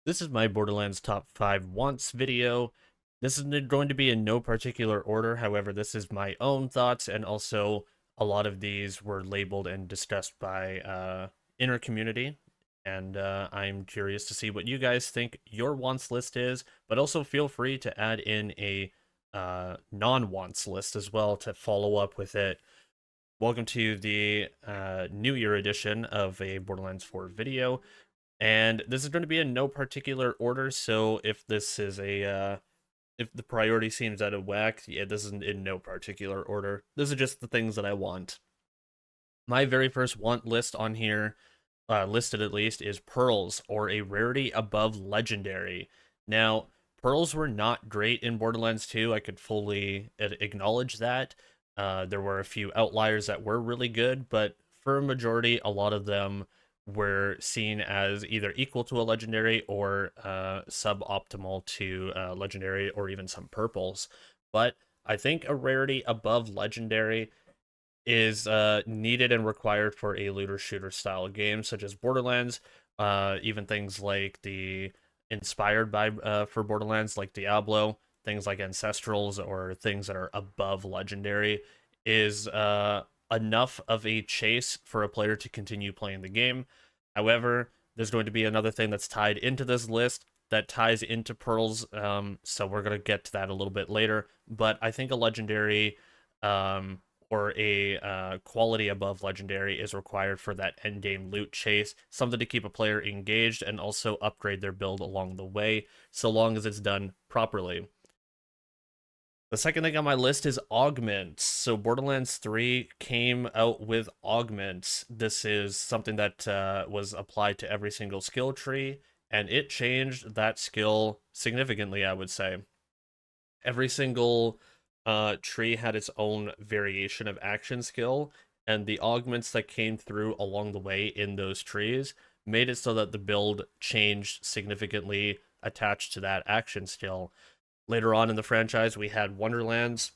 This is my Borderlands top 5 wants video. This is going to be in no particular order, however, this is my own thoughts, and also a lot of these were labeled and discussed by inner community, and I'm curious to see what you guys think your wants list is, but also feel free to add in a non-wants list as well to follow up with it. Welcome to the New Year edition of a Borderlands 4 video. And this is going to be in no particular order, so if this is if the priority seems out of whack, yeah, this is in no particular order. This is just the things that I want. My very first want list on here, listed at least, is pearls, or a rarity above legendary. Now, pearls were not great in Borderlands 2, I could fully acknowledge that. There were a few outliers that were really good, but for a majority, a lot of them were seen as either equal to a legendary or suboptimal to legendary, or even some purples. But I think a rarity above legendary is needed and required for a looter shooter style game such as Borderlands. Even things like the inspired by for Borderlands, like Diablo, things like Ancestrals, or things that are above legendary, is enough of a chase for a player to continue playing the game. However, there's going to be another thing that's tied into this list that ties into pearls, so we're going to get to that a little bit later. But I think a legendary or a quality above legendary is required for that end game loot chase, something to keep a player engaged and also upgrade their build along the way, so long as it's done properly. The second thing on my list is Augments. So Borderlands 3 came out with Augments. This is something that was applied to every single skill tree, and it changed that skill significantly, I would say. Every single tree had its own variation of action skill, and the augments that came through along the way in those trees made it so that the build changed significantly attached to that action skill. Later on in the franchise, we had Wonderlands,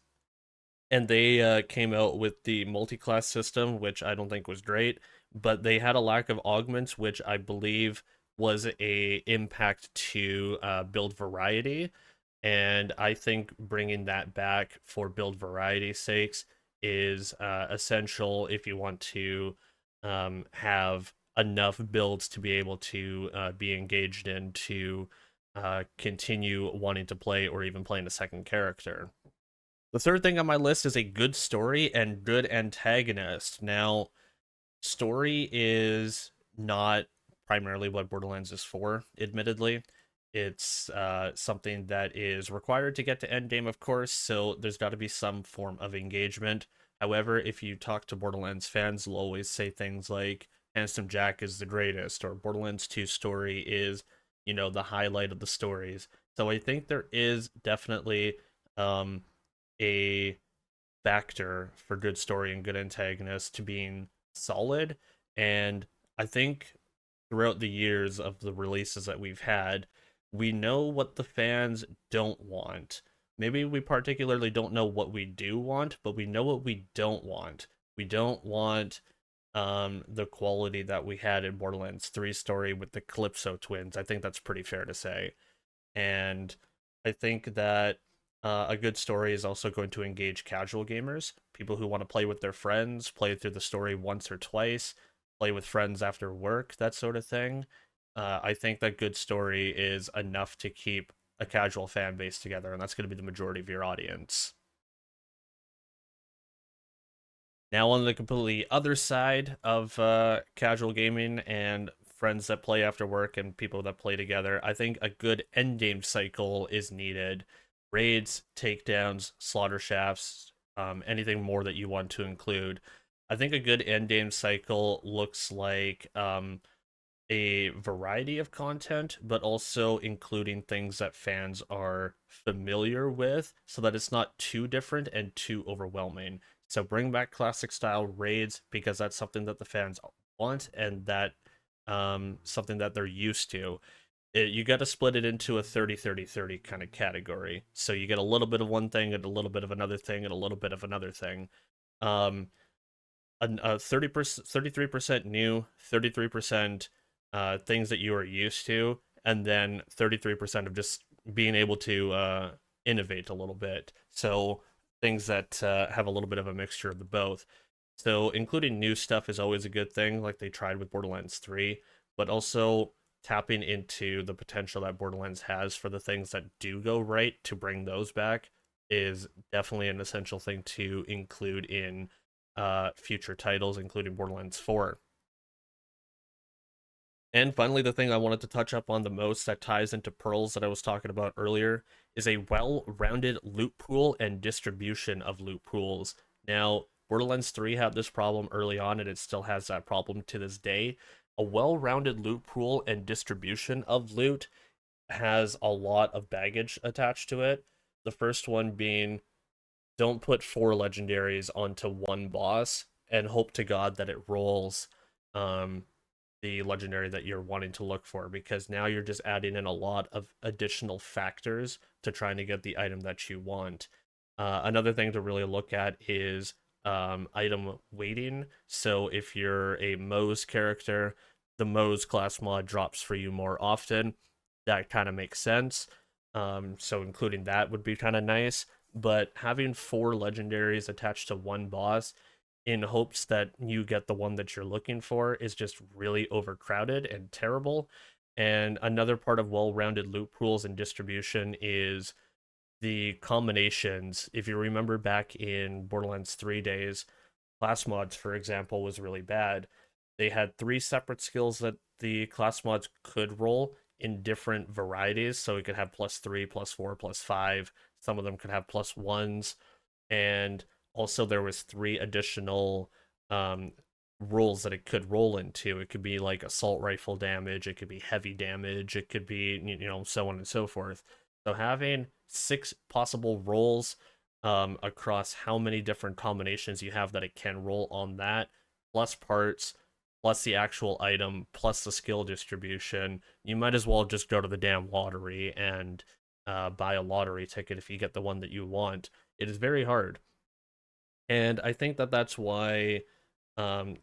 and they came out with the multi-class system, which I don't think was great, but they had a lack of augments, which I believe was a impact to build variety. And I think bringing that back for build variety's sakes is essential if you want to have enough builds to be able to be engaged in to continue wanting to play or even playing a second character. The third thing on my list is a good story and good antagonist. Now, story is not primarily what Borderlands is for, admittedly. It's something that is required to get to endgame, of course, so there's got to be some form of engagement. However, if you talk to Borderlands fans, they'll always say things like Handsome Jack is the greatest, or Borderlands 2 story is, the highlight of the stories. So I think there is definitely a factor for good story and good antagonist to being solid. And I think throughout the years of the releases that we've had, we know what the fans don't want. Maybe we particularly don't know what we do want, but we know what we don't want. We don't want the quality that we had in Borderlands 3 story with the Calypso twins. I think that's pretty fair to say. And I think that a good story is also going to engage casual gamers, people who want to play with their friends, play through the story once or twice, play with friends after work, that sort of thing. I think that good story is enough to keep a casual fan base together, and that's going to be the majority of your audience. Now, on the completely other side of casual gaming and friends that play after work and people that play together, I think a good endgame cycle is needed. Raids, takedowns, slaughter shafts, anything more that you want to include. I think a good endgame cycle looks like a variety of content, but also including things that fans are familiar with so that it's not too different and too overwhelming. So bring back classic style raids because that's something that the fans want, and that something that they're used to. You got to split it into a 30-30-30 kind of category. So you get a little bit of one thing and a little bit of another thing and a little bit of another thing. 30%, 33% new, 33% things that you are used to, and then 33% of just being able to innovate a little bit. So things that have a little bit of a mixture of the both. So including new stuff is always a good thing, like they tried with Borderlands 3, but also tapping into the potential that Borderlands has for the things that do go right to bring those back is definitely an essential thing to include in future titles, including Borderlands 4. And finally, the thing I wanted to touch up on the most that ties into Pearls that I was talking about earlier is a well-rounded loot pool and distribution of loot pools. Now, Borderlands 3 had this problem early on, and it still has that problem to this day. A well-rounded loot pool and distribution of loot has a lot of baggage attached to it. The first one being, don't put 4 legendaries onto one boss and hope to God that it rolls the legendary that you're wanting to look for, because now you're just adding in a lot of additional factors to trying to get the item that you want. Another thing to really look at is item weighting. So if you're a Moze character, the Moze class mod drops for you more often. That kind of makes sense. So including that would be kind of nice. But having 4 legendaries attached to one boss in hopes that you get the one that you're looking for is just really overcrowded and terrible. And another part of well-rounded loot pools and distribution is the combinations. If you remember back in Borderlands 3 days, class mods, for example, was really bad. They had 3 separate skills that the class mods could roll in different varieties. So it could have +3, +4, +5. Some of them could have +1s. And also there was 3 additional roles that it could roll into. It could be like assault rifle damage, it could be heavy damage, it could be, so on and so forth. So having 6 possible rolls across how many different combinations you have that it can roll on that, plus parts, plus the actual item, plus the skill distribution, you might as well just go to the damn lottery and buy a lottery ticket if you get the one that you want. It is very hard. And I think that that's why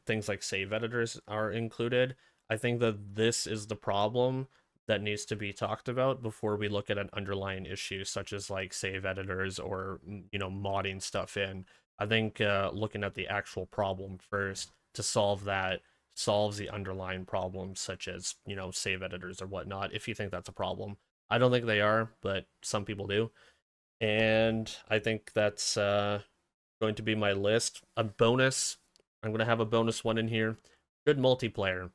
things like save editors are included. I think that this is the problem that needs to be talked about before we look at an underlying issue, such as like save editors or, modding stuff in. I think looking at the actual problem first to solve that solves the underlying problems, such as, save editors or whatnot, if you think that's a problem. I don't think they are, but some people do. And I think that's going to be my list. A bonus, I'm going to have a bonus one in here. Good multiplayer.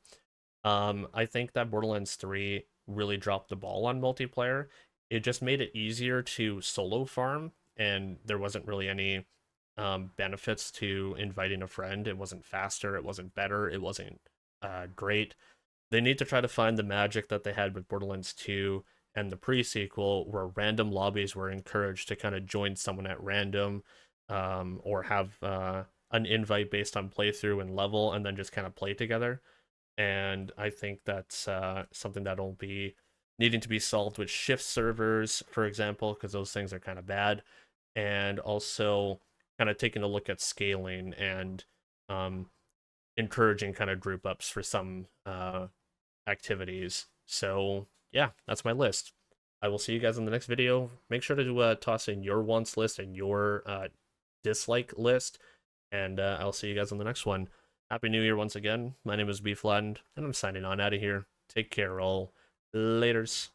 I think that Borderlands 3 really dropped the ball on multiplayer. It just made it easier to solo farm, and there wasn't really any benefits to inviting a friend. It wasn't faster, it wasn't better, it wasn't great. They need to try to find the magic that they had with Borderlands 2 and the pre-sequel, where random lobbies were encouraged to kind of join someone at random, or have an invite based on playthrough and level, and then just kind of play together. And I think that's something that'll be needing to be solved with shift servers, for example, because those things are kind of bad. And also kind of taking a look at scaling and encouraging kind of group ups for some activities. So yeah, that's my list. I will see you guys in the next video. Make sure to toss in your wants list and your dislike list, and I'll see you guys on the next one. Happy New Year once again. My name is B Flattened, and I'm signing on out of here. Take care, all. Laters.